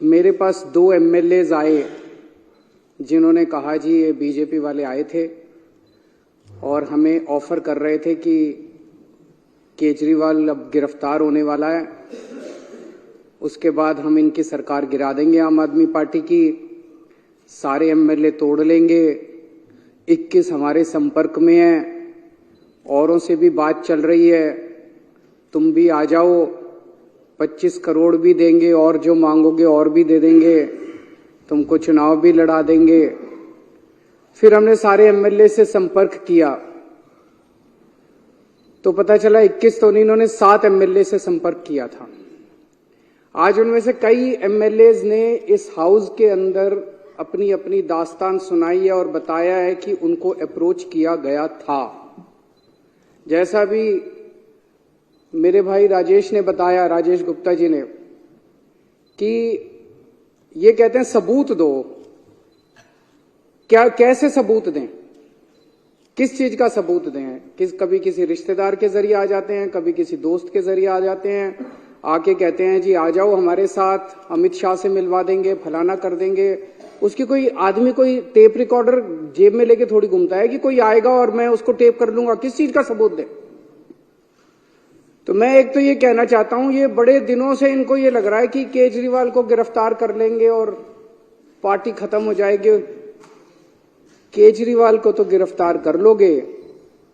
मेरे पास 2 एमएलएज आए जिन्होंने कहा जी ये बीजेपी वाले आए थे और हमें ऑफर कर रहे थे कि केजरीवाल अब गिरफ्तार होने वाला है, उसके बाद हम इनकी सरकार गिरा देंगे आम आदमी पार्टी की, सारे एमएलए तोड़ लेंगे। 21 हमारे संपर्क में हैं, औरों से भी बात चल रही है, तुम भी आ जाओ, 25 करोड़ भी देंगे और जो मांगोगे और भी दे देंगे, तुमको चुनाव भी लड़ा देंगे। फिर हमने सारे एमएलए से संपर्क किया तो पता चला 21 तो नहीं, इन्होंने 7 एमएलए से संपर्क किया था। आज उनमें से कई एमएलएज ने इस हाउस के अंदर अपनी अपनी दास्तान सुनाई है और बताया है कि उनको अप्रोच किया गया था। जैसा भी मेरे भाई राजेश ने बताया, राजेश गुप्ता जी ने, कि ये कहते हैं सबूत दो। क्या कैसे सबूत दें? किस चीज का सबूत दें? कभी किसी रिश्तेदार के जरिए आ जाते हैं, कभी किसी दोस्त के जरिए आ जाते हैं, आके कहते हैं जी आ जाओ हमारे साथ, अमित शाह से मिलवा देंगे, फलाना कर देंगे। उसकी कोई आदमी कोई टेप रिकॉर्डर जेब में लेके थोड़ी घूमता है कि कोई आएगा और मैं उसको टेप कर लूंगा। किस चीज का सबूत दें? तो मैं एक तो ये कहना चाहता हूं, ये बड़े दिनों से इनको ये लग रहा है कि केजरीवाल को गिरफ्तार कर लेंगे और पार्टी खत्म हो जाएगी। केजरीवाल को तो गिरफ्तार कर लोगे,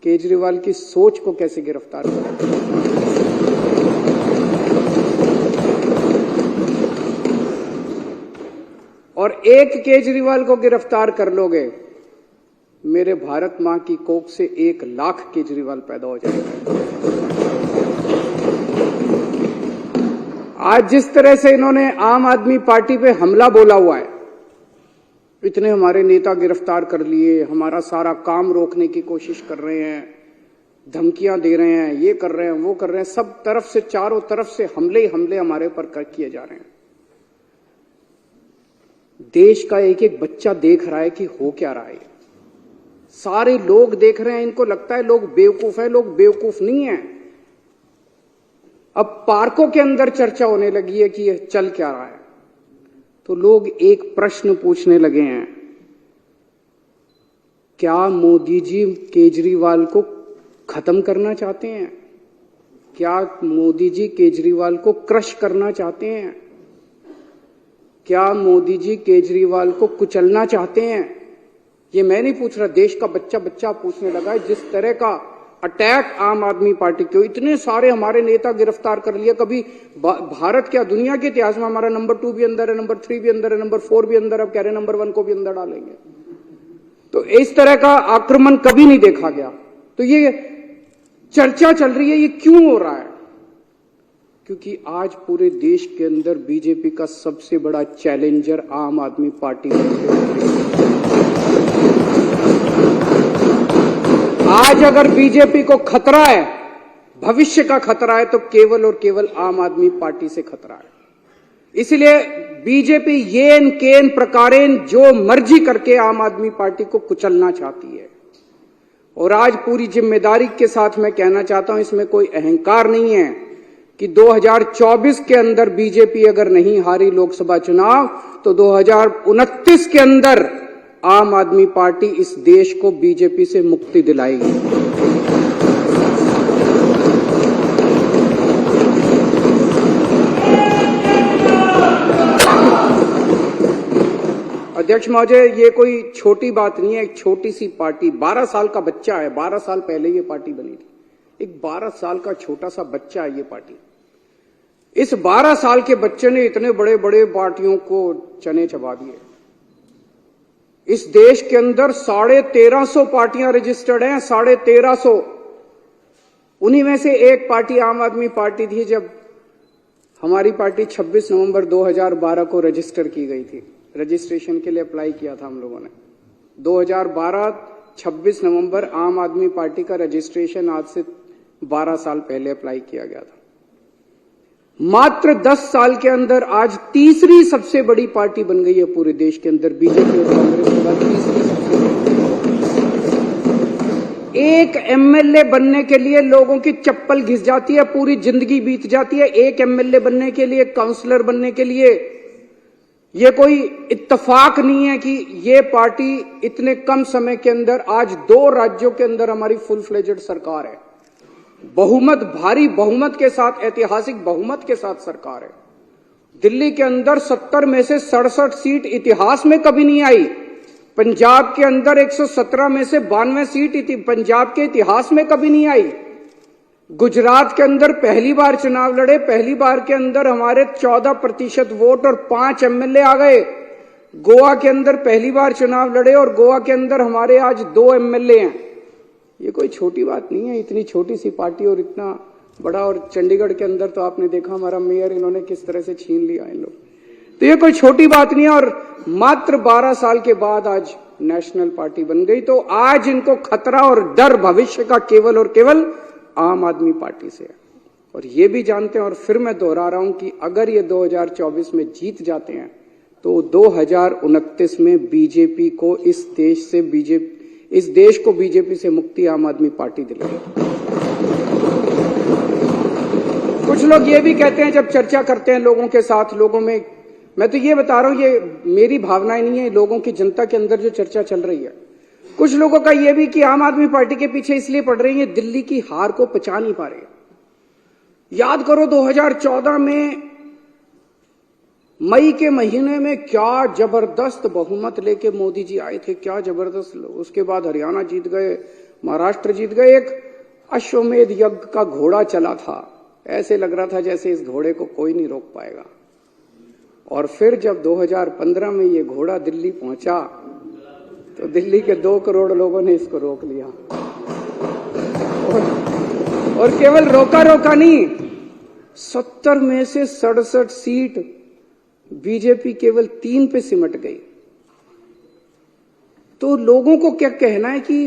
केजरीवाल की सोच को कैसे गिरफ्तार करोगे? और एक केजरीवाल को गिरफ्तार कर लोगे, मेरे भारत मां की कोख से 1 लाख केजरीवाल पैदा हो जाएगा। आज जिस तरह से इन्होंने आम आदमी पार्टी पे हमला बोला हुआ है, इतने हमारे नेता गिरफ्तार कर लिए, हमारा सारा काम रोकने की कोशिश कर रहे हैं, धमकियां दे रहे हैं, ये कर रहे हैं, वो कर रहे हैं, सब तरफ से, चारों तरफ से हमले ही हमले हमारे ऊपर किए जा रहे हैं। देश का एक एक बच्चा देख रहा है कि हो क्या रहा है। सारे लोग देख रहे हैं, इनको लगता है लोग बेवकूफ है, लोग बेवकूफ नहीं है। अब पार्कों के अंदर चर्चा होने लगी है कि यह चल क्या रहा है, तो लोग एक प्रश्न पूछने लगे हैं, क्या मोदी जी केजरीवाल को खत्म करना चाहते हैं? क्या मोदी जी केजरीवाल को क्रश करना चाहते हैं? क्या मोदी जी केजरीवाल को कुचलना चाहते हैं? ये मैं नहीं पूछ रहा, देश का बच्चा बच्चा पूछने लगा है। जिस तरह का अटैक आम आदमी पार्टी के, इतने सारे हमारे नेता गिरफ्तार कर लिया। कभी भारत क्या दुनिया के इतिहास में हमारा नंबर 2 भी अंदर है, नंबर 3 भी अंदर है, नंबर 4 भी अंदर, अब कह रहे नंबर 1 को भी अंदर डालेंगे। तो इस तरह का आक्रमण कभी नहीं देखा गया। तो ये चर्चा चल रही है, ये क्यों हो रहा है? क्योंकि आज पूरे देश के अंदर बीजेपी का सबसे बड़ा चैलेंजर आम आदमी पार्टी है। आज अगर बीजेपी को खतरा है, भविष्य का खतरा है, तो केवल और केवल आम आदमी पार्टी से खतरा है। इसलिए बीजेपी येन केन प्रकारेण जो मर्जी करके आम आदमी पार्टी को कुचलना चाहती है। और आज पूरी जिम्मेदारी के साथ मैं कहना चाहता हूं, इसमें कोई अहंकार नहीं है कि 2024 के अंदर बीजेपी अगर नहीं हारी लोकसभा चुनाव, तो 2029 के अंदर आम आदमी पार्टी इस देश को बीजेपी से मुक्ति दिलाएगी। अध्यक्ष महोदय, ये कोई छोटी बात नहीं है। एक छोटी सी पार्टी, 12 साल का बच्चा है, 12 साल पहले ये पार्टी बनी थी। एक 12 साल का छोटा सा बच्चा है ये पार्टी। इस 12 साल के बच्चे ने इतने बड़े बड़े पार्टियों को चने चबा दिए। इस देश के अंदर 1350 पार्टियां रजिस्टर्ड हैं, 1350। उन्हीं में से एक पार्टी आम आदमी पार्टी थी। जब हमारी पार्टी 26 नवंबर 2012 को रजिस्टर की गई थी, रजिस्ट्रेशन के लिए अप्लाई किया था हम लोगों ने। 2012 26 नवंबर आम आदमी पार्टी का रजिस्ट्रेशन आज से 12 साल पहले अप्लाई किया गया था। मात्र 10 साल के अंदर आज तीसरी सबसे बड़ी पार्टी बन गई है पूरे देश के अंदर। बीजेपी और कांग्रेस के बाद तीसरी सबसे बड़ी। एक एमएलए बनने के लिए लोगों की चप्पल घिस जाती है, पूरी जिंदगी बीत जाती है। एक एमएलए बनने के लिए, काउंसलर बनने के लिए ये कोई इत्तेफाक नहीं है कि ये पार्टी इतने कम समय के अंदर आज 2 राज्यों के अंदर हमारी फुल फ्लेजेड सरकार है, बहुमत, भारी बहुमत के साथ, ऐतिहासिक बहुमत के साथ सरकार है। दिल्ली के अंदर 70 में से 67 सीट इतिहास में कभी नहीं आई। पंजाब के अंदर 117 में से 92 सीट पंजाब के इतिहास में कभी नहीं आई। गुजरात के अंदर पहली बार चुनाव लड़े, पहली बार के अंदर हमारे 14% वोट और 5 एमएलए आ गए। गोवा के अंदर पहली बार चुनाव लड़े और गोवा के अंदर हमारे आज 2 एमएलए हैं। ये कोई छोटी बात नहीं है, इतनी छोटी सी पार्टी और इतना बड़ा। और चंडीगढ़ के अंदर तो आपने देखा हमारा मेयर इन्होंने किस तरह से छीन लिया इन लोग। तो ये कोई छोटी बात नहीं है। और मात्र 12 साल के बाद आज नेशनल पार्टी बन गई। तो आज इनको खतरा और डर भविष्य का केवल और केवल आम आदमी पार्टी से है। और ये भी जानते हैं, और फिर मैं दोहरा रहा हूं कि अगर ये 2024 में जीत जाते हैं तो 2029 में बीजेपी को इस देश को बीजेपी से मुक्ति आम आदमी पार्टी दिलाएगी। कुछ लोग ये भी कहते हैं जब चर्चा करते हैं लोगों के साथ, लोगों में, मैं तो ये बता रहा हूं, ये मेरी भावनाएं नहीं है, लोगों की, जनता के अंदर जो चर्चा चल रही है, कुछ लोगों का ये भी कि आम आदमी पार्टी के पीछे इसलिए पड़ रही है, दिल्ली की हार को पचा नहीं पा रहे। याद करो 2014 में मई के महीने में क्या जबरदस्त बहुमत लेके मोदी जी आए थे, क्या जबरदस्त। उसके बाद हरियाणा जीत गए, महाराष्ट्र जीत गए, एक अश्वमेध यज्ञ का घोड़ा चला था। ऐसे लग रहा था जैसे इस घोड़े को कोई नहीं रोक पाएगा। और फिर जब 2015 में ये घोड़ा दिल्ली पहुंचा तो दिल्ली के 2 करोड़ लोगों ने इसको रोक लिया। और केवल रोका नहीं, 70 में से 67 सीट बीजेपी केवल 3 पे सिमट गई। तो लोगों को क्या कहना है कि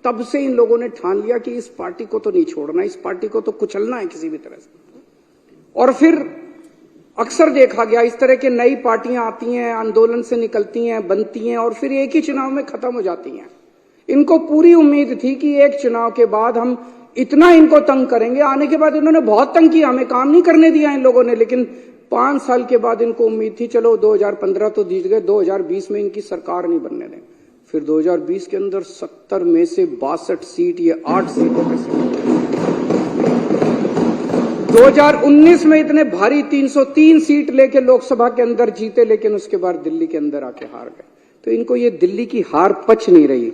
तब से इन लोगों ने ठान लिया कि इस पार्टी को तो नहीं छोड़ना, इस पार्टी को तो कुचलना है किसी भी तरह से। और फिर अक्सर देखा गया इस तरह के नई पार्टियां आती हैं, आंदोलन से निकलती हैं, बनती हैं और फिर एक ही चुनाव में खत्म हो जाती हैं। इनको पूरी उम्मीद थी कि एक चुनाव के बाद हम इतना इनको तंग करेंगे। आने के बाद इन्होंने बहुत तंग किया, हमें काम नहीं करने दिया इन लोगों ने। लेकिन 5 साल के बाद इनको उम्मीद थी चलो 2015 तो जीत गए, 2020 में इनकी सरकार नहीं बनने दें। फिर 2020 के अंदर 70 में से 62 सीट, ये 8 सीटों पे से 2019 में इतने भारी 303 सीट लेके लोकसभा के अंदर जीते, लेकिन उसके बाद दिल्ली के अंदर आके हार गए। तो इनको ये दिल्ली की हार पच नहीं रही।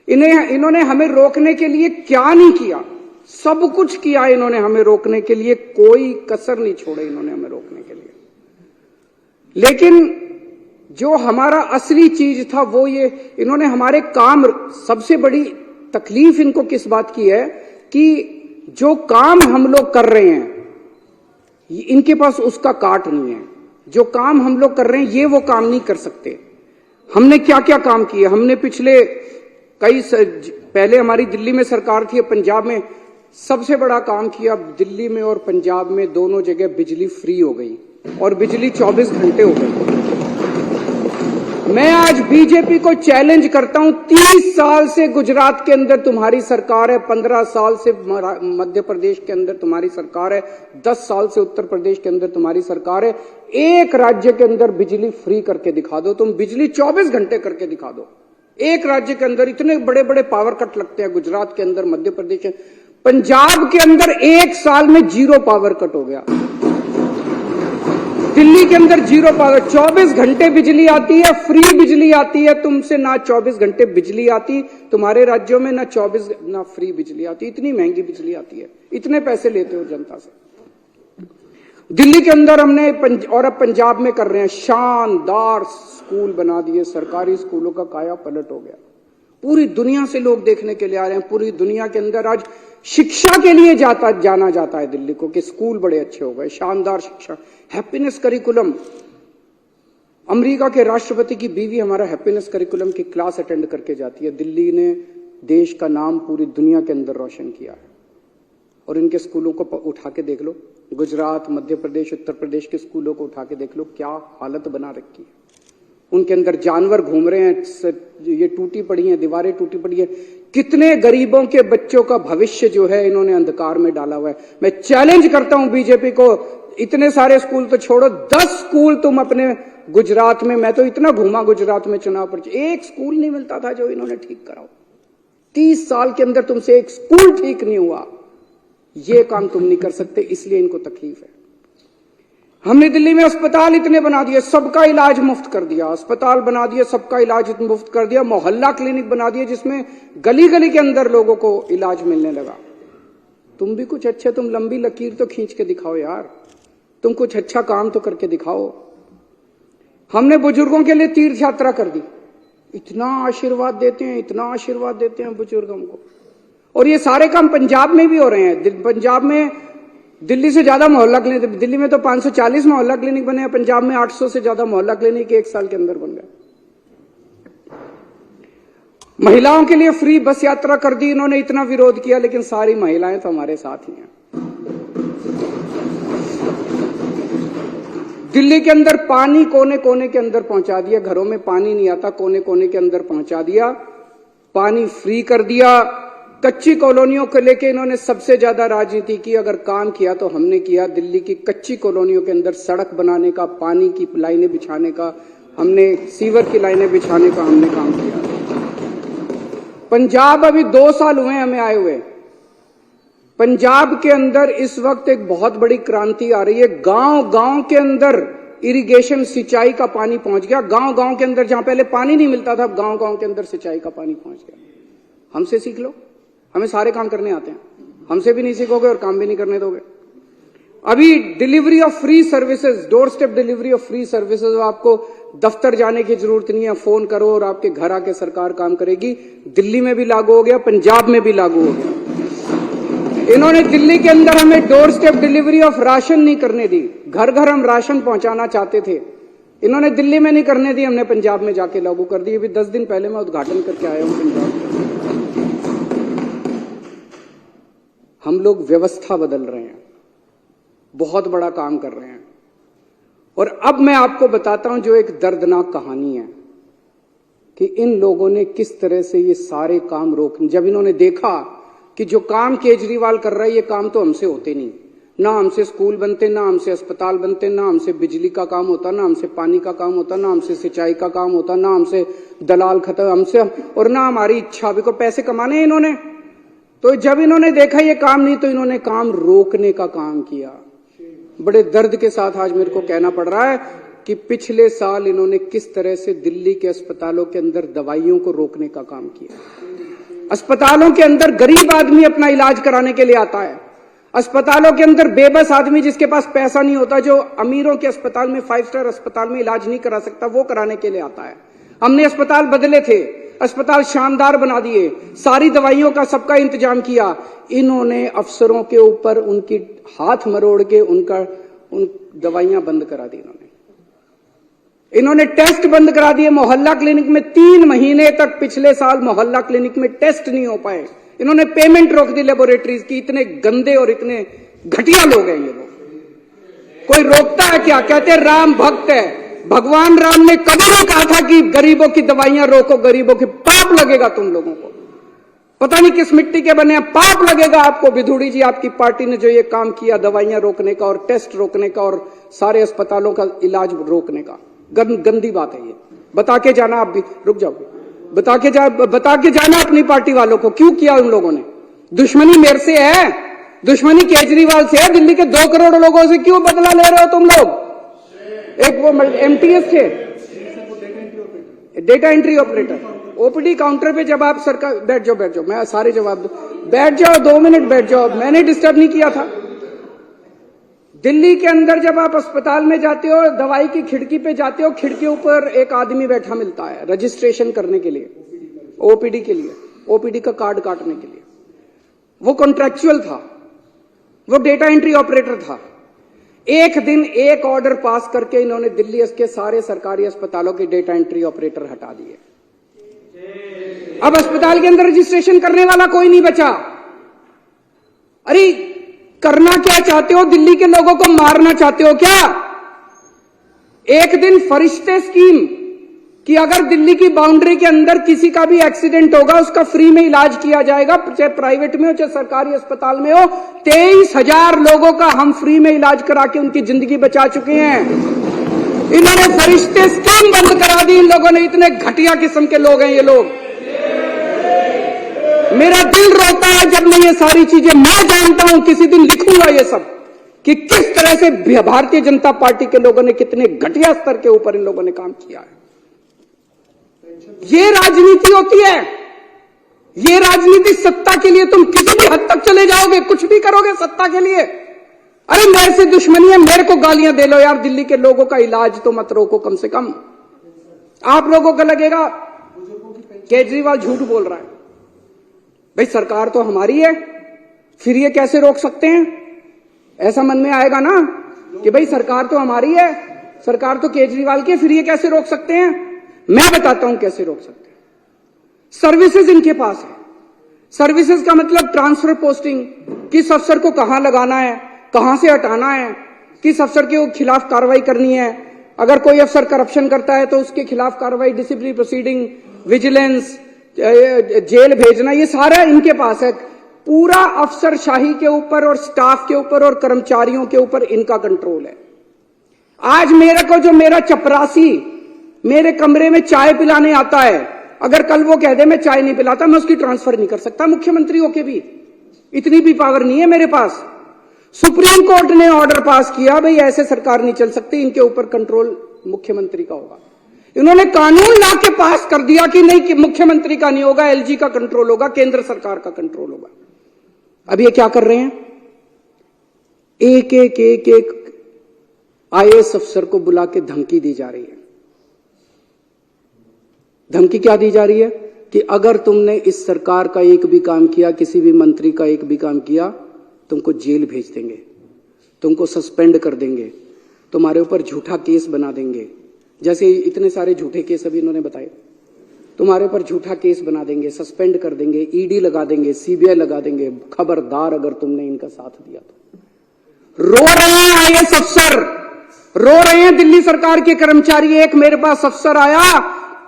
इन्होंने हमें रोकने के लिए क्या नहीं किया, सब कुछ किया इन्होंने हमें रोकने के लिए, कोई कसर नहीं छोड़े इन्होंने हमें रोकने के लिए। लेकिन जो हमारा असली चीज था वो ये, इन्होंने हमारे काम, सबसे बड़ी तकलीफ इनको किस बात की है कि जो काम हम लोग कर रहे हैं इनके पास उसका काट नहीं है। जो काम हम लोग कर रहे हैं ये वो काम नहीं कर सकते। हमने क्या क्या काम किए, हमने पिछले पहले हमारी दिल्ली में सरकार थी, पंजाब में सबसे बड़ा काम किया। दिल्ली में और पंजाब में दोनों जगह बिजली फ्री हो गई और बिजली 24 घंटे हो गई। मैं आज बीजेपी को चैलेंज करता हूं, 30 साल से गुजरात के अंदर तुम्हारी सरकार है, 15 साल से मध्य प्रदेश के अंदर तुम्हारी सरकार है, 10 साल से उत्तर प्रदेश के अंदर तुम्हारी सरकार है। एक राज्य के अंदर बिजली फ्री करके दिखा दो, तुम बिजली 24 घंटे करके दिखा दो। एक राज्य के अंदर इतने बड़े बड़े पावर कट लगते हैं, गुजरात के अंदर, मध्य प्रदेश, पंजाब के अंदर 1 साल में 0 पावर कट हो गया। दिल्ली के अंदर 0 पावर, 24 घंटे बिजली आती है, फ्री बिजली आती है। तुमसे ना 24 घंटे बिजली आती, तुम्हारे राज्यों में ना 24 ना फ्री बिजली आती। इतनी महंगी बिजली आती है, इतने पैसे लेते हो जनता से। दिल्ली के अंदर हमने और अब पंजाब में कर रहे हैं, शानदार स्कूल बना दिए, सरकारी स्कूलों का काया पलट हो गया। पूरी दुनिया से लोग देखने के लिए आ रहे हैं। पूरी दुनिया के अंदर आज शिक्षा के लिए जाना जाता है दिल्ली को कि स्कूल बड़े अच्छे हो गए, शानदार शिक्षा, हैप्पीनेस करिकुलम। अमेरिका के राष्ट्रपति की बीवी हमारा हैप्पीनेस करिकुलम की क्लास अटेंड करके जाती है। दिल्ली ने देश का नाम पूरी दुनिया के अंदर रोशन किया है। और इनके स्कूलों को उठा के देख लो, गुजरात, मध्य प्रदेश, उत्तर प्रदेश के स्कूलों को उठा के देख लो, क्या हालत बना रखी है। उनके अंदर जानवर घूम रहे हैं, ये टूटी पड़ी हैं, दीवारें टूटी पड़ी है। कितने गरीबों के बच्चों का भविष्य जो है इन्होंने अंधकार में डाला हुआ है। मैं चैलेंज करता हूं बीजेपी को, इतने सारे स्कूल तो छोड़ो, 10 स्कूल तुम अपने गुजरात में, मैं तो इतना घूमा गुजरात में चुनाव पर, एक स्कूल नहीं मिलता था जो इन्होंने ठीक कराओ। 30 साल के अंदर तुमसे एक स्कूल ठीक नहीं हुआ। ये काम तुम नहीं कर सकते, इसलिए इनको तकलीफ है। हमने दिल्ली में अस्पताल इतने बना दिए, सबका इलाज मुफ्त कर दिया, अस्पताल बना दिए, सबका इलाज मुफ्त कर दिया, मोहल्ला क्लिनिक बना दिए जिसमें गली गली के अंदर लोगों को इलाज मिलने लगा। तुम भी कुछ अच्छे, तुम लंबी लकीर तो खींच के दिखाओ यार, तुम कुछ अच्छा काम तो करके दिखाओ। हमने बुजुर्गों के लिए तीर्थ यात्रा कर दी, इतना आशीर्वाद देते हैं, इतना आशीर्वाद देते हैं बुजुर्गों को। और ये सारे काम पंजाब में भी हो रहे हैं। पंजाब में दिल्ली से ज्यादा मोहल्ला क्लिनिक, दिल्ली में तो 540 मोहल्ला क्लिनिक बने हैं, पंजाब में 800 से ज्यादा मोहल्ला क्लिनिक 1 साल के अंदर बन गए। महिलाओं के लिए फ्री बस यात्रा कर दी इन्होंने, इतना विरोध किया, लेकिन सारी महिलाएं तो हमारे साथ ही हैं। दिल्ली के अंदर पानी कोने कोने के अंदर पहुंचा दिया, घरों में पानी नहीं आता, कोने कोने के अंदर पहुंचा दिया, पानी फ्री कर दिया। कच्ची कॉलोनियों को लेके इन्होंने सबसे ज्यादा राजनीति की, अगर काम किया तो हमने किया। दिल्ली की कच्ची कॉलोनियों के अंदर सड़क बनाने का, पानी की लाइनें बिछाने का, हमने सीवर की लाइनें बिछाने का हमने काम किया। पंजाब अभी 2 साल हुए हमें आए हुए, पंजाब के अंदर इस वक्त एक बहुत बड़ी क्रांति आ रही है। गांव गांव के अंदर इरिगेशन, सिंचाई का पानी पहुंच गया। गांव गांव के अंदर जहां पहले पानी नहीं मिलता था, अब गांव गांव के अंदर सिंचाई का पानी पहुंच गया। हमसे सीख लो, हमें सारे काम करने आते हैं, हमसे भी नहीं सीखोगे और काम भी नहीं करने दोगे। अभी delivery of free services, door step delivery of free services, आपको दफ्तर जाने की जरूरत नहीं है, फोन करो और आपके घर आके सरकार काम करेगी। दिल्ली में भी लागू हो गया, पंजाब में भी लागू हो गया। इन्होंने दिल्ली के अंदर हमें door step delivery of ration नहीं करने दी, घर घर हम राशन पहुंचाना चाहते थे, इन्होंने दिल्ली में नहीं करने दी, हमने पंजाब में जाके लागू कर दी। अभी 10 दिन पहले मैं उद्घाटन करके आया हूं पंजाब में। हम लोग व्यवस्था बदल रहे हैं, बहुत बड़ा काम कर रहे हैं। और अब मैं आपको बताता हूं जो एक दर्दनाक कहानी है कि इन लोगों ने किस तरह से ये सारे काम रोक, जब इन्होंने देखा कि जो काम केजरीवाल कर रहा है ये काम तो हमसे होते नहीं, ना हमसे स्कूल बनते, ना हमसे अस्पताल बनते, ना हमसे बिजली का काम होता, ना हमसे पानी का काम होता, ना हमसे सिंचाई का काम होता, ना हमसे दलाल खत्म, हमसे और ना हमारी इच्छा भी को पैसे कमाने हैं इन्होंने। तो जब इन्होंने देखा ये काम नहीं, तो इन्होंने काम रोकने का काम किया। बड़े दर्द के साथ आज मेरे को कहना पड़ रहा है कि पिछले साल इन्होंने किस तरह से दिल्ली के अस्पतालों के अंदर दवाइयों को रोकने का काम किया। अस्पतालों के अंदर गरीब आदमी अपना इलाज कराने के लिए आता है, अस्पतालों के अंदर बेबस आदमी जिसके पास पैसा नहीं होता, जो अमीरों के अस्पताल में, 5 स्टार अस्पताल में इलाज नहीं करा सकता, वो कराने के लिए आता है। हमने अस्पताल बदले थे, अस्पताल शानदार बना दिए, सारी दवाइयों का सबका इंतजाम किया। इन्होंने अफसरों के ऊपर उनकी हाथ मरोड़ के उन दवाइयां बंद करा दी। इन्होंने टेस्ट बंद करा दिए। मोहल्ला क्लिनिक में 3 महीने तक पिछले साल मोहल्ला क्लिनिक में टेस्ट नहीं हो पाए। इन्होंने पेमेंट रोक दी लेबोरेटरीज की। इतने गंदे और इतने घटिया लोग हैं ये लोग। कोई रोकता है क्या? कहते हैं राम भक्त है। भगवान राम ने कभी नहीं कहा था कि गरीबों की दवाइयां रोको, गरीबों के पाप लगेगा तुम लोगों को। पता नहीं किस मिट्टी के बने हैं, पाप लगेगा आपको। विधुड़ी जी, आपकी पार्टी ने जो ये काम किया दवाइयां रोकने का और टेस्ट रोकने का और सारे अस्पतालों का इलाज रोकने का, गंदी बात है ये। बता के जाना, आप भी रुक जाओ, बता के जाना अपनी पार्टी वालों को क्यों किया उन लोगों ने। दुश्मनी मेरे से है, दुश्मनी केजरीवाल से है। दिल्ली के 2 करोड़ लोगों से क्यों बदला ले रहे हो तुम लोग? एक वो एमटीएस थे, data entry operator, OPD counter पे जब आप सरकार, बैठ जाओ, मैं सारे जवाब दूं, बैठ जाओ, 2 मिनट बैठ जाओ, मैंने डिस्टर्ब नहीं किया था। दिल्ली के अंदर जब आप अस्पताल में जाते हो, दवाई की खिड़की पे जाते हो, खिड़की ऊपर एक आदमी बैठा मिलता है रजिस्ट्रेशन करने के लिए, ओपीडी के लिए, ओपीडी का कार्ड काटने के लिए। वो कॉन्ट्रैक्चुअल था, वो डेटा एंट्री ऑपरेटर था। एक दिन एक ऑर्डर पास करके इन्होंने दिल्ली के सारे सरकारी अस्पतालों के डेटा एंट्री ऑपरेटर हटा दिए। अब अस्पताल के अंदर रजिस्ट्रेशन करने वाला कोई नहीं बचा। अरे करना क्या चाहते हो? दिल्ली के लोगों को मारना चाहते हो क्या? एक दिन फरिश्ते स्कीम, कि अगर दिल्ली की बाउंड्री के अंदर किसी का भी एक्सीडेंट होगा उसका फ्री में इलाज किया जाएगा, चाहे प्राइवेट में हो चाहे सरकारी अस्पताल में हो। 23,000 लोगों का हम फ्री में इलाज करा के उनकी जिंदगी बचा चुके हैं। इन्होंने फरिश्ते स्कीम बंद करा दी। इन लोगों ने, इतने घटिया किस्म के लोग हैं ये लोग। मेरा दिल रोता है जब मैं ये सारी चीजें, मैं जानता हूं किसी दिन लिखूंगा ये सब कि किस तरह से भारतीय जनता पार्टी के लोगों ने कितने घटिया स्तर के ऊपर इन लोगों ने काम किया है। ये राजनीति होती है, ये राजनीति सत्ता के लिए तुम किसी भी हद तक चले जाओगे, कुछ भी करोगे सत्ता के लिए। अरे मेरे से दुश्मनी है, मेरे को गालियां दे लो यार, दिल्ली के लोगों का इलाज तो मत रोको कम से कम। आप लोगों को लगेगा केजरीवाल झूठ बोल रहा है। भाई सरकार तो हमारी है, फिर ये कैसे रोक सकते हैं? ऐसा मन में आएगा ना कि भाई सरकार तो हमारी है, सरकार तो केजरीवाल की है, फिर ये कैसे रोक सकते हैं? मैं बताता हूं कैसे रोक सकते हैं। सर्विसेज इनके पास है। सर्विसेज का मतलब ट्रांसफर पोस्टिंग, किस अफसर को कहां लगाना है, कहां से हटाना है, किस अफसर के खिलाफ कार्रवाई करनी है। अगर कोई अफसर करप्शन करता है तो उसके खिलाफ कार्रवाई, डिसिप्लिनरी प्रोसीडिंग, विजिलेंस, जेल भेजना, ये सारा इनके पास है। पूरा अफसरशाही के ऊपर और स्टाफ के ऊपर और कर्मचारियों के ऊपर इनका कंट्रोल है। आज मेरे को जो मेरा चपरासी मेरे कमरे में चाय पिलाने आता है, अगर कल वो कह दे मैं चाय नहीं पिलाता, मैं उसकी ट्रांसफर नहीं कर सकता मुख्यमंत्री होके भी। इतनी भी पावर नहीं है मेरे पास। सुप्रीम कोर्ट ने ऑर्डर पास किया, भाई ऐसे सरकार नहीं चल सकती, इनके ऊपर कंट्रोल मुख्यमंत्री का होगा। इन्होंने कानून ला के पास कर दिया कि नहीं, कि मुख्यमंत्री का नहीं होगा, एलजी का कंट्रोल होगा, केंद्र सरकार का कंट्रोल होगा। अब ये क्या कर रहे हैं? एक एक एक एक आईएएस अफसर को बुला के धमकी दी जा रही है। धमकी क्या दी जा रही है? कि अगर तुमने इस सरकार का एक भी काम किया, किसी भी मंत्री का एक भी काम किया, तुमको जेल भेज देंगे, तुमको सस्पेंड कर देंगे, तुम्हारे ऊपर झूठा केस बना देंगे। जैसे इतने सारे झूठे केस अभी इन्होंने बताए, तुम्हारे ऊपर झूठा केस बना देंगे, सस्पेंड कर देंगे, ईडी लगा देंगे, सीबीआई लगा देंगे। खबरदार अगर तुमने इनका साथ दिया तो। रो रहे हैं आईएएस अफसर, रो रहे हैं दिल्ली सरकार के कर्मचारी। एक मेरे पास अफसर आया,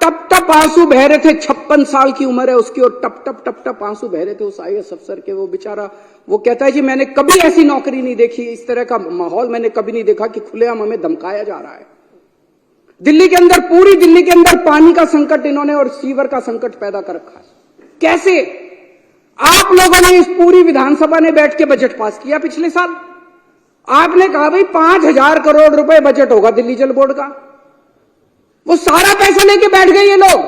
टप टप आंसू बह रहे थे, 56 साल की उम्र है उसकी, और टप टप आंसू बह रहे थे उस आईएएस अफसर के। वो बेचारा, वो कहता है जी मैंने कभी ऐसी नौकरी नहीं देखी, इस तरह का माहौल मैंने कभी नहीं देखा कि खुलेआम हमें धमकाया जा रहा है। दिल्ली के अंदर, पूरी दिल्ली के अंदर पानी का संकट इन्होंने और सीवर का संकट पैदा कर रखा है। कैसे? आप लोगों ने इस पूरी विधानसभा ने बैठ के बजट पास किया पिछले साल। आपने कहा भाई 5,000 करोड़ रुपए बजट होगा दिल्ली जल बोर्ड का। वो सारा पैसा लेके बैठ गए ये लोग।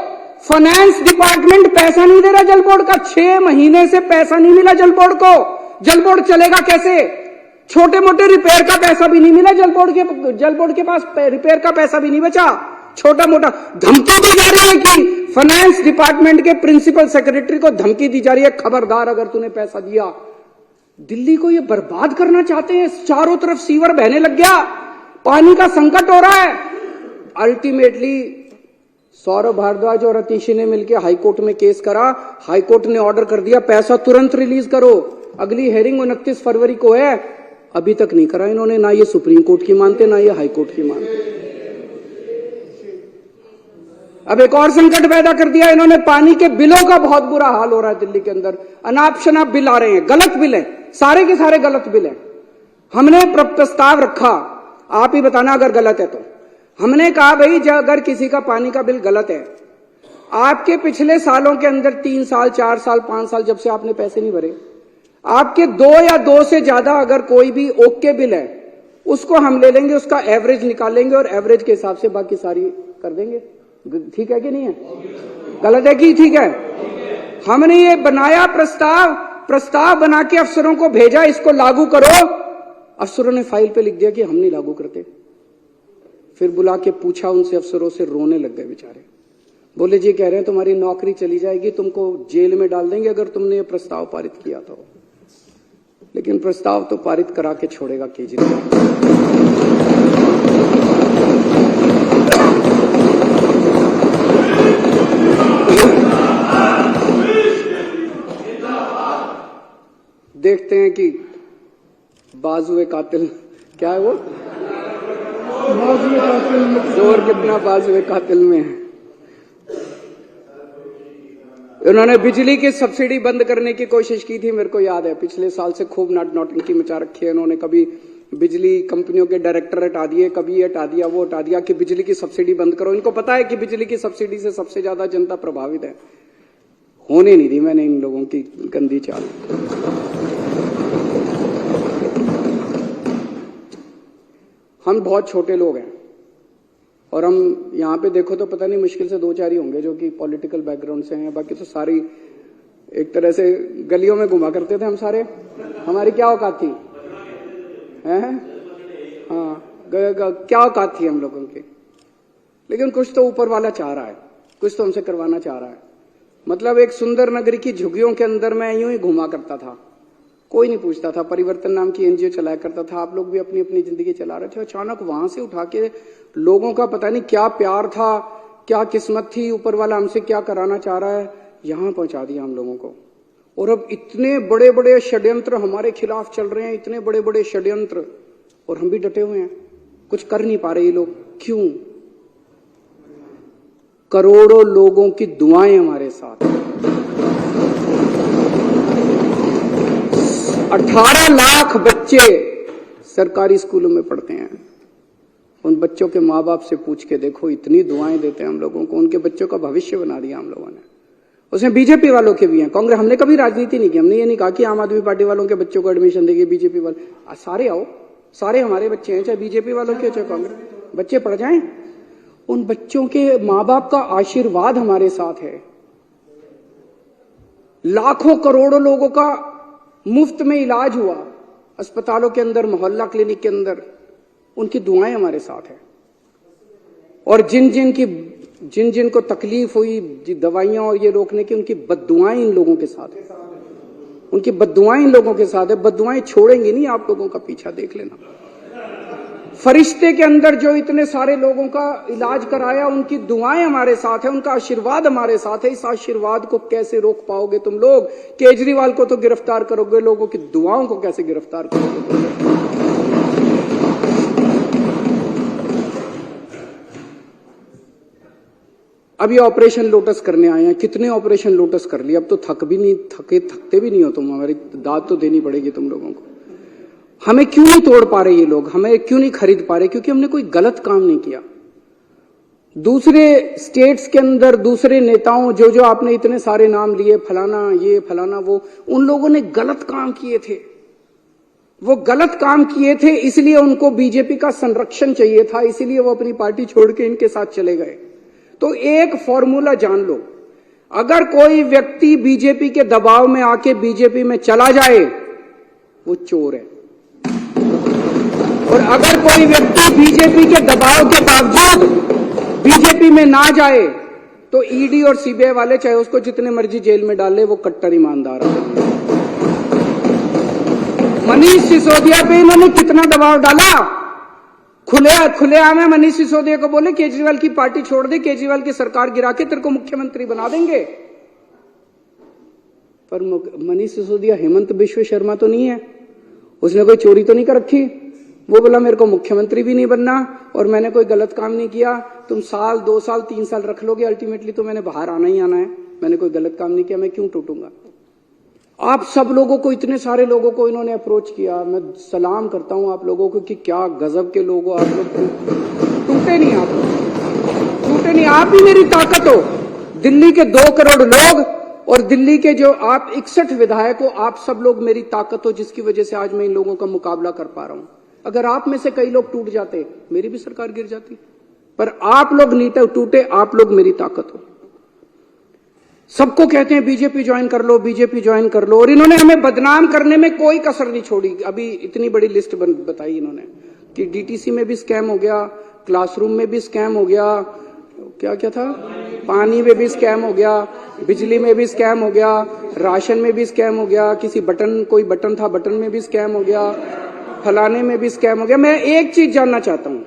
फाइनेंस डिपार्टमेंट पैसा नहीं दे रहा जल बोर्ड का। 6 महीने से पैसा नहीं मिला जल बोर्ड को। जल बोर्ड चलेगा कैसे? छोटे मोटे रिपेयर का पैसा भी नहीं मिला जल बोर्ड के पास रिपेयर का पैसा भी नहीं बचा। छोटा मोटा धमकी दी जा रही है कि फाइनेंस डिपार्टमेंट के प्रिंसिपल सेक्रेटरी को धमकी दी जा रही है, खबरदार अगर तूने पैसा दिया। दिल्ली को ये बर्बाद करना चाहते हैं। चारों तरफ सीवर बहने लग गया, पानी का संकट हो रहा है। अल्टीमेटली सौरभ भारद्वाज और अतीशी ने मिलकर हाईकोर्ट में केस करा। हाईकोर्ट ने ऑर्डर कर दिया पैसा तुरंत रिलीज करो। अगली हेयरिंग 29 फरवरी को है, अभी तक नहीं करा इन्होंने। ना ये सुप्रीम कोर्ट की मानते, ना ये हाईकोर्ट की मानते। अब एक और संकट पैदा कर दिया इन्होंने। पानी के बिलों का बहुत बुरा हाल हो रहा है दिल्ली के अंदर। अनाप शनाप बिल आ रहे हैं, गलत बिल है, सारे के सारे गलत बिल है। हमने प्रस्ताव रखा, आप ही बताना अगर गलत है तो। हमने कहा भाई अगर किसी का पानी का बिल गलत है, आपके पिछले सालों के अंदर 3 साल 4 साल 5 साल जब से आपने पैसे नहीं भरे, आपके 2 या 2 से ज्यादा अगर कोई भी ओके बिल है, उसको हम ले लेंगे, उसका एवरेज निकालेंगे और एवरेज के हिसाब से बाकी सारी कर देंगे। ठीक है कि नहीं है? गलत है कि ठीक है? हमने ये बनाया प्रस्ताव बना के अफसरों को भेजा, इसको लागू करो। अफसरों ने फाइल पे लिख दिया कि हम नहीं लागू करते। फिर बुला के पूछा उनसे, अफसरों से, रोने लग गए बेचारे। बोले जी कह रहे हैं तुम्हारी नौकरी चली जाएगी, तुमको जेल में डाल देंगे अगर तुमने ये प्रस्ताव पारित किया तो। लेकिन प्रस्ताव तो पारित करा के छोड़ेगा केजरीवाल। देखते हैं कि बाजुए कातिल क्या है वो, जोर कितना बाजुए कातिल में है। उन्होंने बिजली की सब्सिडी बंद करने की कोशिश की थी, मेरे को याद है। पिछले साल से खूब नौटंकी मचा रखी है उन्होंने। कभी बिजली कंपनियों के डायरेक्टर हटा दिए, कभी ये हटा दिया, वो हटा दिया कि बिजली की सब्सिडी बंद करो। इनको पता है कि बिजली की सब्सिडी से सबसे ज्यादा जनता प्रभावित है। होने नहीं दी मैंने इन लोगों की गंदी चाल। हम बहुत छोटे लोग हैं और हम यहां पे देखो तो पता नहीं मुश्किल से 2-4 ही होंगे जो कि पॉलिटिकल बैकग्राउंड से हैं। बाकी तो सारी एक तरह से गलियों में घुमा करते थे हम सारे। हमारी क्या औकात थी? हैं? हाँ, क्या औकात थी हम लोगों की? लेकिन कुछ तो ऊपर वाला चाह रहा है, कुछ तो हमसे करवाना चाह रहा है। मतलब एक सुंदर नगरी की झुग्गियों के अंदर मैं यूं ही घुमा करता था, कोई नहीं पूछता था। परिवर्तन नाम की एनजीओ चलाया करता था, आप लोग भी अपनी अपनी जिंदगी चला रहे थे। अचानक वहां से उठा के लोगों का पता नहीं क्या प्यार था, क्या किस्मत थी, ऊपर वाला हमसे क्या कराना चाह रहा है, यहां पहुंचा दिया हम लोगों को। और अब इतने बड़े बड़े षड्यंत्र हमारे खिलाफ चल रहे हैं, इतने बड़े बड़े षड्यंत्र, और हम भी डटे हुए हैं। कुछ कर नहीं पा रहे ये लोग। क्यों? करोड़ों लोगों की दुआएं हमारे साथ। 18 लाख बच्चे सरकारी स्कूलों में पढ़ते हैं। उन बच्चों के माँ बाप से पूछ के देखो, इतनी दुआएं देते हैं हम लोगों को। उनके बच्चों का भविष्य बना दिया हम लोगों ने। उसमें बीजेपी वालों के भी हैं, कांग्रेस। हमने कभी राजनीति नहीं की। हमने ये नहीं कहा कि आम आदमी पार्टी वालों के बच्चों को एडमिशन देगी, बीजेपी वाले। सारे आओ, सारे हमारे बच्चे हैं, चाहे बीजेपी वालों के चाहे कांग्रेस। बच्चे पढ़ जाएं। उन बच्चों के माँ बाप का आशीर्वाद हमारे साथ है। लाखों करोड़ों लोगों का मुफ्त में इलाज हुआ अस्पतालों के अंदर, मोहल्ला क्लिनिक के अंदर। उनकी दुआएं हमारे साथ है। और जिन जिन को तकलीफ हुई दवाइयां और ये रोकने की, उनकी बद्दुआएं इन लोगों के साथ है। उनकी बद्दुआएं इन लोगों के साथ है। बद्दुआएं छोड़ेंगी नहीं आप लोगों का पीछा, देख लेना। फरिश्ते के अंदर जो इतने सारे लोगों का इलाज कराया, उनकी दुआएं हमारे साथ है, उनका आशीर्वाद हमारे साथ है। इस आशीर्वाद को कैसे रोक पाओगे तुम लोग? केजरीवाल को तो गिरफ्तार करोगे, लोगों की दुआओं को कैसे गिरफ्तार करोगे? अब ये ऑपरेशन लोटस करने आए हैं। कितने ऑपरेशन लोटस कर लिए? अब तो थकते भी नहीं हो तुम। हमारी दाद तो देनी पड़ेगी तुम लोगों को। हमें क्यों नहीं तोड़ पा रहे ये लोग? हमें क्यों नहीं खरीद पा रहे? क्योंकि हमने कोई गलत काम नहीं किया। दूसरे स्टेट्स के अंदर दूसरे नेताओं जो आपने इतने सारे नाम लिए, फलाना ये फलाना वो, उन लोगों ने गलत काम किए थे। वो गलत काम किए थे, इसलिए उनको बीजेपी का संरक्षण चाहिए था, इसीलिए वो अपनी पार्टी छोड़ के इनके साथ चले गए। तो एक फॉर्मूला जान लो, अगर कोई व्यक्ति बीजेपी के दबाव में आके बीजेपी में चला जाए, वो चोर है। और अगर कोई व्यक्ति बीजेपी के दबाव के बावजूद बीजेपी में ना जाए, तो ईडी और सीबीआई वाले चाहे उसको जितने मर्जी जेल में डाल ले, वो कट्टर ईमानदार है। मनीष सिसोदिया पे इन्होंने कितना दबाव डाला। खुलेआम मनीष सिसोदिया को बोले केजरीवाल की पार्टी छोड़ दे, केजरीवाल की सरकार गिरा के तेरे को मुख्यमंत्री बना देंगे। पर मनीष सिसोदिया हेमंत बिश्व शर्मा तो नहीं है, उसने कोई चोरी तो नहीं कर रखी। वो बोला मेरे को मुख्यमंत्री भी नहीं बनना और मैंने कोई गलत काम नहीं किया। तुम 1 साल 2 साल 3 साल रख लोगे, अल्टीमेटली तो मैंने बाहर आना ही आना है। मैंने कोई गलत काम नहीं किया, मैं क्यों टूटूंगा? आप सब लोगों को, इतने सारे लोगों को इन्होंने अप्रोच किया। मैं सलाम करता हूं आप लोगों को कि क्या गजब के लोग हो आप लोग। टूटे नहीं, आप टूटे नहीं। आप ही मेरी ताकत हो। दिल्ली के 2 करोड़ लोग और दिल्ली के जो आप 61 विधायक हो, आप सब लोग मेरी ताकत हो, जिसकी वजह से आज मैं इन लोगों का मुकाबला कर पा रहा हूं। अगर आप में से कई लोग टूट जाते, मेरी भी सरकार गिर जाती। पर आप लोग नहीं टूटे, आप लोग मेरी ताकत हो। सबको कहते हैं बीजेपी ज्वाइन कर लो, बीजेपी ज्वाइन कर लो, और इन्होंने हमें बदनाम करने में कोई कसर नहीं छोड़ी। अभी इतनी बड़ी लिस्ट बताई इन्होंने कि डीटीसी में भी स्कैम हो गया, क्लासरूम में भी स्कैम हो गया, क्या क्या था, पानी में भी स्कैम हो गया, बिजली में भी स्कैम हो गया, राशन में भी स्कैम हो गया, किसी बटन, कोई बटन था बटन में भी स्कैम हो गया, फलाने में भी स्कैम हो गया। मैं एक चीज जानना चाहता हूं,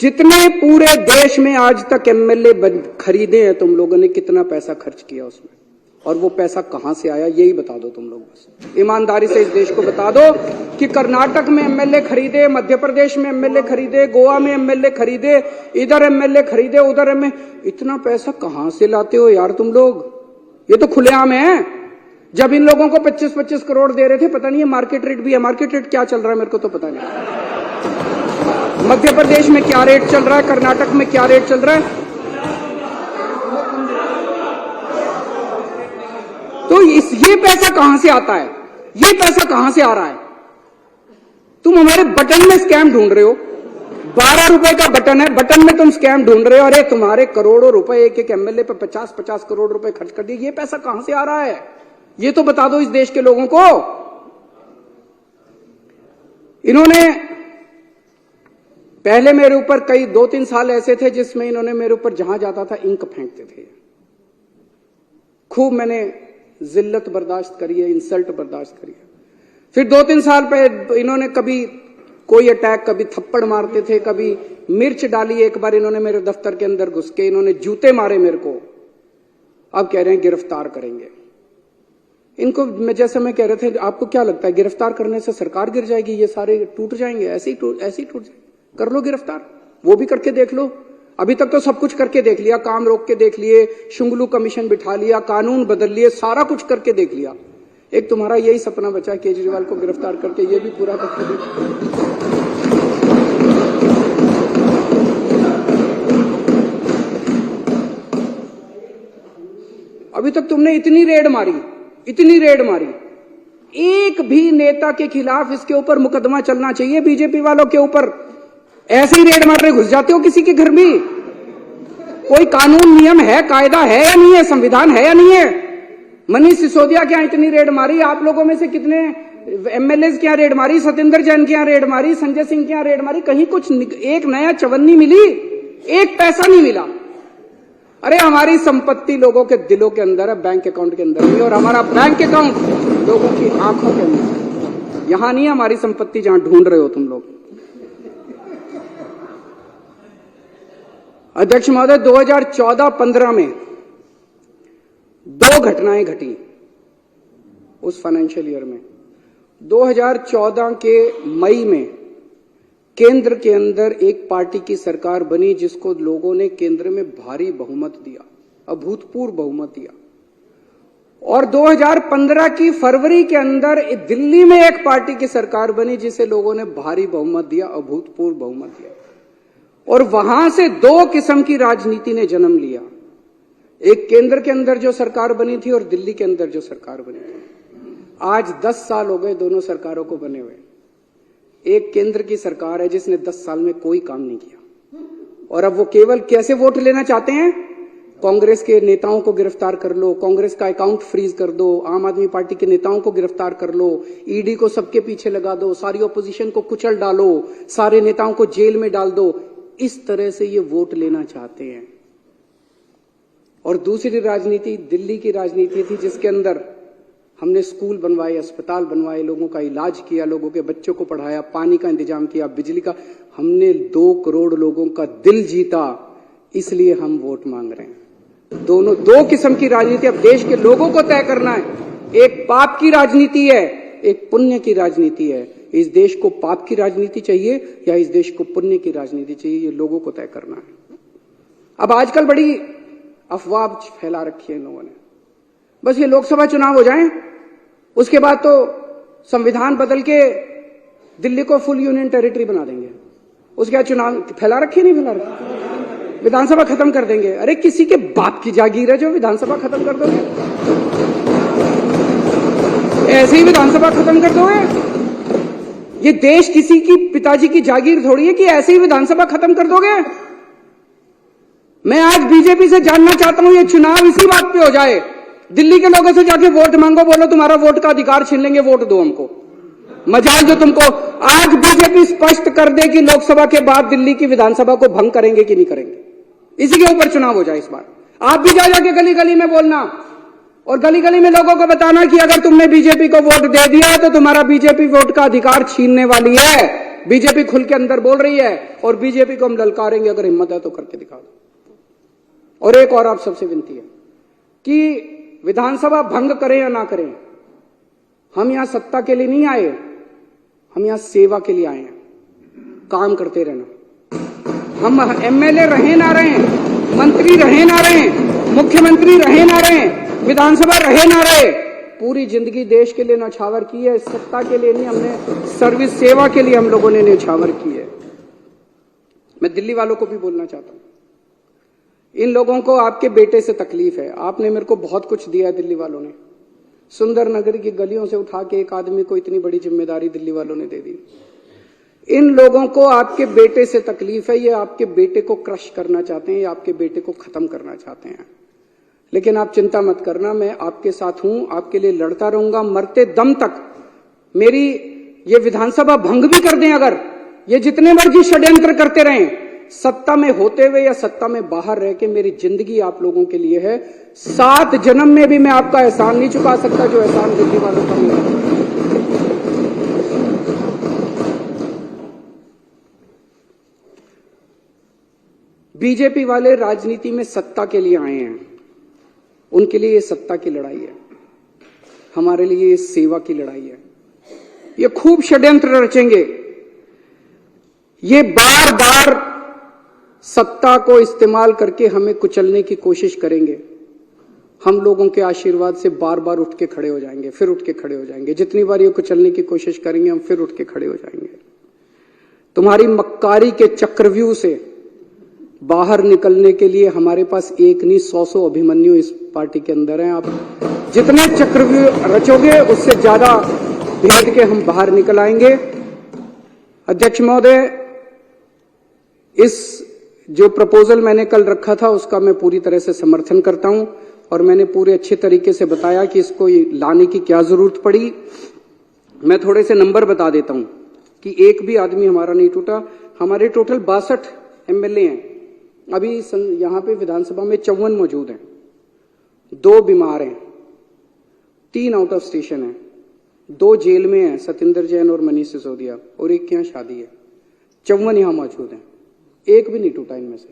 जितने पूरे देश में आज तक एमएलए खरीदे हैं तुम लोगों ने, कितना पैसा खर्च किया उसमें, और वो पैसा कहां से आया, यही बता दो तुम लोग। बस ईमानदारी से इस देश को बता दो कि कर्नाटक में एमएलए खरीदे, मध्य प्रदेश में एमएलए खरीदे, गोवा में एमएलए खरीदे, इधर एमएलए खरीदे, उधर इतना पैसा कहां से लाते हो यार तुम लोग? ये तो खुलेआम है। जब इन लोगों को 25-25 करोड़ दे रहे थे, पता नहीं है मार्केट रेट भी है, मार्केट रेट क्या चल रहा है मेरे को तो पता नहीं। मध्य प्रदेश में क्या रेट चल रहा है, कर्नाटक में क्या रेट चल रहा है। तो ये पैसा कहां से आता है, ये पैसा कहां से आ रहा है? तुम हमारे बटन में स्कैम ढूंढ रहे हो। 12 रुपए का बटन है, बटन में तुम स्कैम ढूंढ रहे हो। अरे तुम्हारे करोड़ों रुपए एक एक एमएलए पे 50-50 करोड़ रुपए खर्च कर दिए। ये पैसा कहां से आ रहा है, ये तो बता दो इस देश के लोगों को। इन्होंने पहले मेरे ऊपर कई 2-3 साल ऐसे थे जिसमें इन्होंने मेरे ऊपर जहां जाता था इंक फेंकते थे। खूब मैंने जिल्लत बर्दाश्त करी है, इंसल्ट बर्दाश्त करी है। फिर 2-3 साल पे इन्होंने कभी कोई अटैक, कभी थप्पड़ मारते थे, कभी मिर्च डाली। एक बार इन्होंने मेरे दफ्तर के अंदर घुस के इन्होंने जूते मारे मेरे को। अब कह रहे हैं गिरफ्तार करेंगे इनको। मैं कह रहे थे आपको क्या लगता है गिरफ्तार करने से सरकार गिर जाएगी, ये सारे टूट जाएंगे? ऐसे ही टूट जाएंगे। कर लो गिरफ्तार, वो भी करके देख लो। अभी तक तो सब कुछ करके देख लिया, काम रोक के देख लिए, शुंगलू कमीशन बिठा लिया, कानून बदल लिए, सारा कुछ करके देख लिया। एक तुम्हारा यही सपना बचा केजरीवाल को गिरफ्तार करके, ये भी पूरा करके देखो। अभी तक तुमने इतनी रेड मारी, एक भी नेता के खिलाफ इसके ऊपर मुकदमा चलना चाहिए। बीजेपी वालों के ऊपर ऐसे ही रेड मार रहे घुस जाते हो किसी के घर भी। कोई कानून नियम है, कायदा है या नहीं है, संविधान है या नहीं है? मनीष सिसोदिया के यहां इतनी रेड मारी, आप लोगों में से कितने एमएलए के यहां रेड मारी, सत्येंद्र जैन के यहां रेड मारी, संजय सिंह के यहां रेड मारी, कहीं कुछ एक नया चवन्नी मिली? एक पैसा नहीं मिला। अरे हमारी संपत्ति लोगों के दिलों के अंदर है, बैंक अकाउंट के अंदर नहीं। और हमारा बैंक अकाउंट लोगों की आंखों के अंदर। यहां नहीं है हमारी संपत्ति जहां ढूंढ रहे हो तुम लोग। अध्यक्ष महोदय, 2014-15 में 2 घटनाएं घटी उस फाइनेंशियल ईयर में। 2014 के मई में केंद्र के अंदर एक पार्टी की सरकार बनी जिसको लोगों ने केंद्र में भारी बहुमत दिया, अभूतपूर्व बहुमत दिया। और 2015 की फरवरी के अंदर दिल्ली में एक पार्टी की सरकार बनी जिसे लोगों ने भारी बहुमत दिया, अभूतपूर्व बहुमत दिया। और वहां से 2 किस्म की राजनीति ने जन्म लिया। एक केंद्र के अंदर जो सरकार बनी थी और दिल्ली के अंदर जो सरकार बनी थी। आज 10 साल हो गए दोनों सरकारों को बने हुए। एक केंद्र की सरकार है जिसने 10 साल में कोई काम नहीं किया, और अब वो केवल कैसे वोट लेना चाहते हैं? कांग्रेस के नेताओं को गिरफ्तार कर लो, कांग्रेस का अकाउंट फ्रीज कर दो, आम आदमी पार्टी के नेताओं को गिरफ्तार कर लो, ईडी को सबके पीछे लगा दो, सारी ऑपोजिशन को कुचल डालो, सारे नेताओं को जेल में डाल दो। इस तरह से ये वोट लेना चाहते हैं। और दूसरी राजनीति दिल्ली की राजनीति थी जिसके अंदर हमने स्कूल बनवाए, अस्पताल बनवाए, लोगों का इलाज किया, लोगों के बच्चों को पढ़ाया, पानी का इंतजाम किया, बिजली का। हमने 2 करोड़ लोगों का दिल जीता, इसलिए हम वोट मांग रहे हैं। दोनों 2 किस्म की राजनीति अब देश के लोगों को तय करना है। एक पाप की राजनीति है, एक पुण्य की राजनीति है। इस देश को पाप की राजनीति चाहिए या इस देश को पुण्य की राजनीति चाहिए, ये लोगों को तय करना है। अब आजकल बड़ी अफवाह फैला रखी है इन लोगों ने। बस ये लोकसभा चुनाव हो जाएं, उसके बाद तो संविधान बदल के दिल्ली को फुल यूनियन टेरिटरी बना देंगे। उसके बाद चुनाव फैला रखी नहीं फैला रखी, विधानसभा खत्म कर देंगे। अरे किसी के बाप की जागीर है जो विधानसभा खत्म कर दोगे? ऐसे ही विधानसभा खत्म कर दोगे? ये देश किसी की पिताजी की जागीर थोड़ी है कि ऐसे ही विधानसभा खत्म कर दोगे। मैं आज बीजेपी से जानना चाहता हूं, ये चुनाव इसी बात पे हो जाए, दिल्ली के लोगों से जाके वोट मांगो, बोलो तुम्हारा वोट का अधिकार छीन लेंगे, वोट दो हमको। मजाल जो तुमको। आज बीजेपी स्पष्ट कर दे कि लोकसभा के बाद दिल्ली की विधानसभा को भंग करेंगे कि नहीं करेंगे, इसी के ऊपर चुनाव हो जाए इस बार। आप भी जा जाके गली गली में बोलना और गली गली में लोगों को बताना कि अगर तुमने बीजेपी को वोट दे दिया तो तुम्हारा बीजेपी वोट का अधिकार छीनने वाली है। बीजेपी खुल के अंदर बोल रही है और बीजेपी को हम ललकारेंगे, अगर हिम्मत है तो करके दिखा दो। और एक और आप सबसे विनती है कि विधानसभा भंग करें या ना करें, हम यहां सत्ता के लिए नहीं आए, हम यहां सेवा के लिए आए हैं। काम करते रहना। हम एमएलए रहे ना रहे, मंत्री रहे ना रहे, मुख्यमंत्री रहे ना रहे, विधानसभा रहे ना रहे, पूरी जिंदगी देश के लिए न्यौछावर की है, सत्ता के लिए नहीं, हमने सर्विस सेवा के लिए हम लोगों ने न्यौछावर की है। मैं दिल्ली वालों को भी बोलना चाहता हूं, इन लोगों को आपके बेटे से तकलीफ है। आपने मेरे को बहुत कुछ दिया है दिल्ली वालों ने, सुंदर नगर की गलियों से उठा के एक आदमी को इतनी बड़ी जिम्मेदारी दिल्ली वालों ने दे दी। इन लोगों को आपके बेटे से तकलीफ है, ये आपके बेटे को क्रश करना चाहते हैं, ये आपके बेटे को खत्म करना चाहते हैं। लेकिन आप चिंता मत करना, मैं आपके साथ हूं, आपके लिए लड़ता रहूंगा मरते दम तक। मेरी ये विधानसभा भंग भी कर दें अगर, ये जितने मर्जी षड्यंत्र करते रहें, सत्ता में होते हुए या सत्ता में बाहर रह के मेरी जिंदगी आप लोगों के लिए है। 7 जन्म में भी मैं आपका एहसान नहीं चुका सकता जो एहसान दिल्ली वालों का मेरा है। बीजेपी वाले राजनीति में सत्ता के लिए आए हैं, उनके लिए ये सत्ता की लड़ाई है, हमारे लिए ये सेवा की लड़ाई है। ये खूब षड्यंत्र रचेंगे, ये बार बार सत्ता को इस्तेमाल करके हमें कुचलने की कोशिश करेंगे। हम लोगों के आशीर्वाद से बार बार उठ के खड़े हो जाएंगे, फिर उठ के खड़े हो जाएंगे। जितनी बार ये कुचलने की कोशिश करेंगे हम फिर उठ के खड़े हो जाएंगे। तुम्हारी मक्कारी के चक्रव्यूह से बाहर निकलने के लिए हमारे पास एक नहीं 100 अभिमन्यु इस पार्टी के अंदर हैं। आप जितने चक्रव्यूह रचोगे उससे ज्यादा भेद के हम बाहर निकल आएंगे। अध्यक्ष महोदय, इस जो प्रपोजल मैंने कल रखा था उसका मैं पूरी तरह से समर्थन करता हूं और मैंने पूरे अच्छे तरीके से बताया कि इसको लाने की क्या जरूरत पड़ी। मैं थोड़े से नंबर बता देता हूं कि एक भी आदमी हमारा नहीं टूटा। हमारे टोटल 62 एमएलए हैं, अभी यहां पे विधानसभा में 54 मौजूद हैं, 2 बीमार हैं, 3 आउट ऑफ स्टेशन हैं, 2 जेल में हैं, सतिंदर जैन और मनीष सिसोदिया, और एक के यहां शादी है। 54 यहां मौजूद हैं, एक भी नहीं टूटा इनमें से।